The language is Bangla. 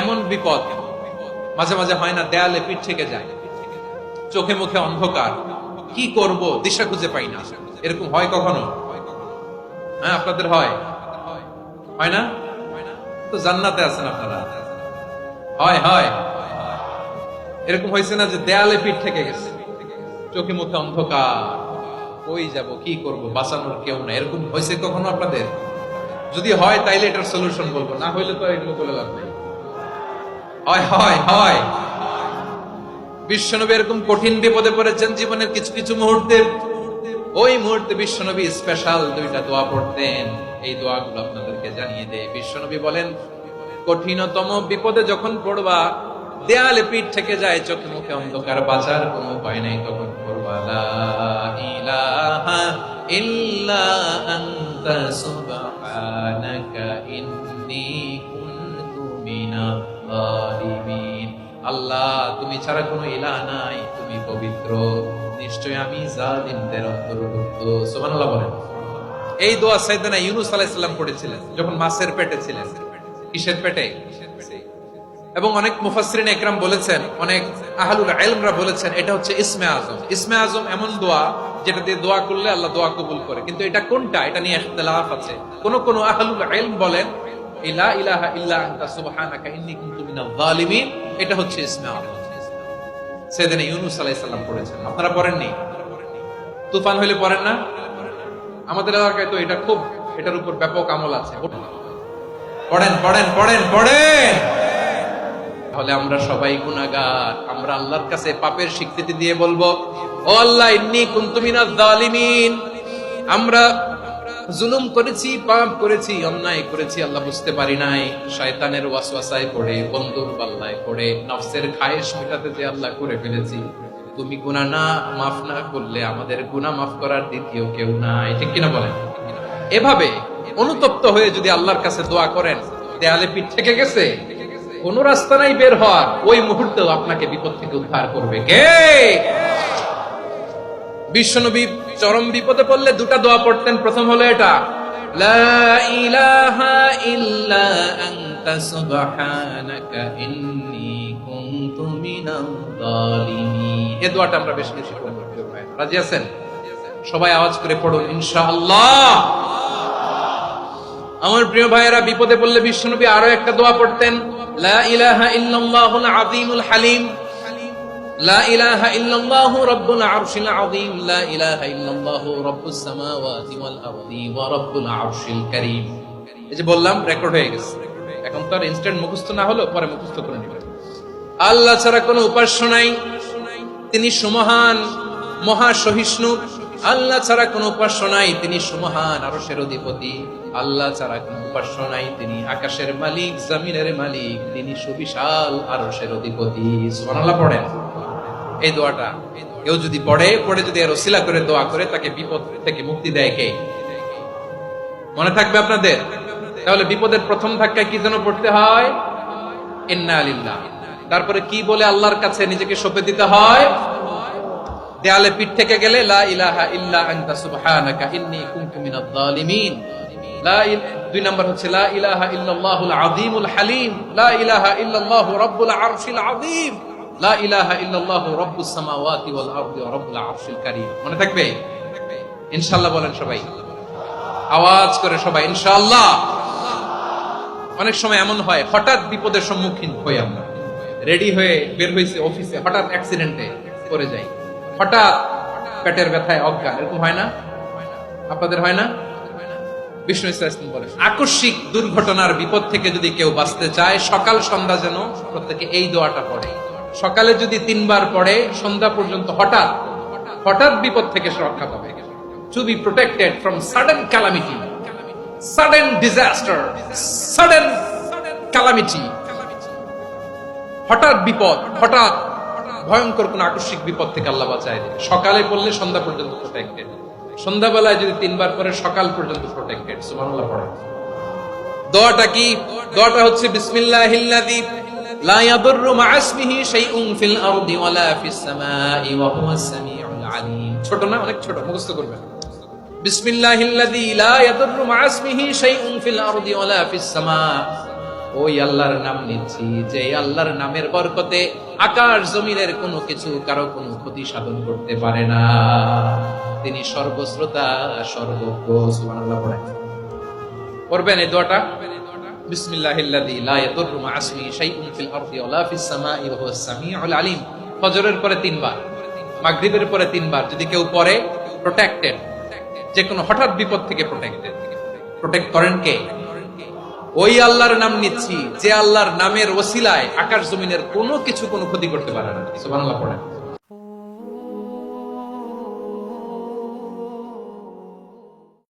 এমন বিপদ মাঝে মাঝে হয় না, দেয়ালে পিঠ থেকে যায়, চোখে মুখে অন্ধকার, কি করব দিশা খুঁজে পাই না, এরকম হয় কখনো? হ্যাঁ, আপনাদের হয়? হয় না? তো জান্নাতে আছেন আপনারা। হয় হয় এরকম হয়েছে না যে দেয়ালে পিঠ থেকে গেছে, চোখে মুখে অন্ধকার, কই যাব, কি করব, বাঁচানোর কেউ না, এরকম হয়েছে কখনো আপনাদের? যদি হয় তাইলে এটার সলিউশন বলবো, না হইলে তো এগুলো বলে লাভ নেই। হয় হয় হয় বিশ্বনবী এরকম কঠিন বিপদে পড়েছেন জীবনের কিছু কিছু মুহূর্তে। ওই মুহূর্তে বিশ্বনবী স্পেশাল দুইটা দোয়া পড়তেন। এই দোয়াগুলো আপনাদেরকে জানিয়ে দেয়। বিশ্বনবী বলেন, কঠিনতম বিপদে যখন পড়বা, দেয়ালে পিঠ থেকে যায়, চোখে মুখে অন্ধকার, বাঁচার কোনো উপায় নাই, তখন পড়বা লা ইলাহা ইল্লা আনতা সুবহানাকা ইন্নী কুনতু মিনাজ জালিমিন। আল্লাহ, তুমি ছাড়া কোনো ইলাহ নাই, তুমি পবিত্র, নিশ্চয় আমি জালিমদের অন্তর্ভুক্ত। সুবহানাল্লাহ বলেন। এই দোয়া সাইয়েদনা ইউনূস আলাইহিস সালাম পড়েছিলেন যখন মাছের পেটে ছিলেন। কিসের পেটে? এবং অনেক মুফাসসিরিন ইকরাম বলেছেন, অনেক আহলুল ইলমরা বলেছেন, এটা হচ্ছে ইসমে আজম। ইসমে আজম এমন দোয়া যেটা দিয়ে দোয়া করলে আল্লাহ দোয়া কবুল করে, কিন্তু এটা কোনটা, এটা নিয়ে ইখতিলাফ আছে। কোন কোন আহলুল ইলম বলেন লা ইলাহা ইল্লা আনতা সুবহানাকা ইন্নী কুনতু মিনাজ জালিমিন, এটা হচ্ছে ইসমে আজম। সাইয়েদনা ইউনূস আলাইহিস সালাম পড়েছেন। আপনারা পড়েননি? তুফান হইলে পড়েন না? আমাদের এলাকায় তো এটা খুব, এটার উপর ব্যাপক আমল আছে। পড়েন পড়েন পড়েন পড়েন। তাহলে আমরা সবাই গুনাহগার। আমরা আল্লাহর কাছে পাপের স্বীকৃতি দিয়ে বলবো, ও আল্লাহ, ইন্নী কুনতু মিনাজ জালিমিন, আমরা জুলুম করেছি, পাপ করেছি, অন্যায় করেছি, আল্লাহ বুঝতে পারি নাই, শয়তানের ওয়াসওয়াসায় পড়ে, বন্ধুর পাল্লায় পড়ে, নফসের খায়েশ মেটাতে যে আল্লাহ করে ফেলেছি। তুমি গুনাহ না মাফ না করলে আমাদের গুনাহ মাফ করার দ্বিতীয় কেউ নাই। ঠিক কিনা বলেন? এভাবে অনুতপ্ত হয়ে যদি আল্লাহর কাছে দোয়া করেন, দেয়ালে পিঠ থেকে গেছে, কোন রাস্তা নাই বের হওয়ার, ওই মুহূর্তেও আপনাকে বিপদ থেকে উদ্ধার করবে কে? বিশ্বনবী চরম বিপদে পড়লে দুটা দোয়া পড়তেন। প্রথম হলো এটা, লা ইলাহা ইল্লা আনতা সুবহানাকা ইন্নী কুনতু মিনাজ জালিমিন। এই দোয়াটা আমরা বেশি বেশি পড়ব। রাজি আছেন? সবাই আওয়াজ করে পড়ুন ইনশাআল্লাহ। আমার প্রিয় ভাইয়েরা, বিপদে পড়লে বিশ্বনবী আরো একটা দোয়া পড়তেন, লা ইলাহা ইল্লাল্লাহুল আযীমুল হালিম, লা ইলাহা ইল্লাল্লাহু রাব্বুল আরশিল আযীম, লা ইলাহা ইল্লাল্লাহু রাব্বুস সামাওয়াতি ওয়াল আরদি ওয়া রাব্বুল আরশিল কারীম। এই যে বললাম, রেকর্ড হয়ে গেছে। এখন তো আর ইনস্ট্যান্ট মুখস্থ না হলো, পরে মুখস্থ করে নেবেন। আল্লাহ ছাড়া কোনো উপাস্য নাই, তিনি সুমহান, মহা সহিষ্ণু। আল্লাহ ছাড়া কোনো উপাস্য নাই, তিনি সুমহান, আরশের অধিপতি। আল্লাহ ছাড়া কোনো উপাস্য নাই, তিনি আকাশের মালিক, জমিনের মালিক, তিনি সুবিশাল আরশের অধিপতি। সুবহানাল্লাহ পড়েন। এই দোয়াটা কেউ যদি পড়ে যদি এর ওসিলা করে দোয়া করে, তাকে বিপদ থেকে মুক্তি দেয় কে? মনে থাকবে আপনাদের? তাহলে বিপদের প্রথম ধাক্কায় কি যেন পড়তে হয়? ইন্না লিল্লাহ। তারপরে কি বলে আল্লাহর কাছে নিজেকে সঁপে দিতে হয়? দেয়ালে পিঠ থেকে গেলে লা ইলাহা ইল্লা আনতা সুবহানাকা ইন্নী কুনতু মিনাজ জালিমিন। দুই নাম্বার হচ্ছে লা ইলাহা ইল্লাল্লাহুল আযীমুল হালিম, লা ইলাহা ইল্লাল্লাহু রাব্বুল আরশিল আযীম, লা ইলাহা ইল্লাল্লাহু রাব্বুস সামাওয়াতি ওয়াল আরদি ওয়া রাব্বুল আরশিল কারীম। মনে থাকবে? ইনশাআল্লাহ বলেন সবাই, আওয়াজ করে সবাই ইনশাআল্লাহ। অনেক সময় এমন হয়, হঠাৎ বিপদের সম্মুখীন হই আমরা, রেডি হয়ে বের হইছে অফিসে, হঠাৎ অ্যাক্সিডেন্টে পড়ে যাই, হঠাৎ পেটের ব্যথায় অজ্ঞান, এরকম হয় না? আপনাদের হয় না? বিষ্ণু ইসলাম বলেন, আকস্মিক দুর্ঘটনার বিপদ থেকে যদি কেউ বাঁচতে চায়, সকাল সন্ধ্যা যেন প্রত্যেকে এই দোয়াটা পড়ে। সকালে যদি 3 বার পড়ে, সন্ধ্যা পর্যন্ত হঠাৎ হঠাৎ বিপদ থেকে রক্ষা পাবে। To be protected from sudden calamity, sudden disaster, sudden calamity, হঠাৎ বিপদ, হঠাৎ ভয়ঙ্কর কোন আকস্মিক বিপদ থেকে আল্লাহ বাঁচায় দেয়। সকালে পড়লে সন্ধ্যা পর্যন্ত প্রোটেক্টেড, সন্ধ্যাবেলায় যদি 3 বার পরে সকাল পর্যন্ত প্রোটেক্টেড। সুবহানাল্লাহ পড়েন। দোয়াটা কি? দোয়াটা হচ্ছে বিসমিল্লাহিল্লাযী লা ইয়াদুররু মা ইসমিহি শাইউন ফিল আরদি ওয়ালা ফিস সামাই ওয়া হুয়াস সামিউল আলীম। ছোট না? অনেক ছোট, মুখস্থ করবেন। বিসমিল্লাহিল্লাযী লা ইয়াদুররু মা ইসমিহি শাইউন ফিল আরদি ওয়ালা ফিস সামা ওই আল্লাহর নাম নিচ্ছি যে আল্লাহর নামের বরকতে আকাশ জমিনের কোনো কিছু কারো কোনো ক্ষতি সাধন করতে পারে না। তিনি সর্বশ্রোতা, সর্বজ্ঞ। সুবহানাল্লাহ পড়েন, পড়বেন এই দোয়াটা। বিসমিল্লাহিল্লাযী লা ইয়াদুররু মা ইসমিহি শাইউন ফিল আরদি ওয়ালা ফিস সামাই ওয়া হুয়াস সামিউল আলিম। ফজরের পরে 3 বার, মাগরিবের পরে 3 বার যদি কেউ পড়ে, প্রোটেক্টেড, যে কোনো হঠাৎ বিপদ থেকে প্রোটেক্টেড। প্রোটেক্ট করেন কে? ওই আল্লাহর নাম নিচ্ছি যে আল্লাহর নামের ওসিলায় আকাশ জমিনের কোনো কিছু কোনো ক্ষতি করতে পারে না। সুবহানাল্লাহ পড়েন।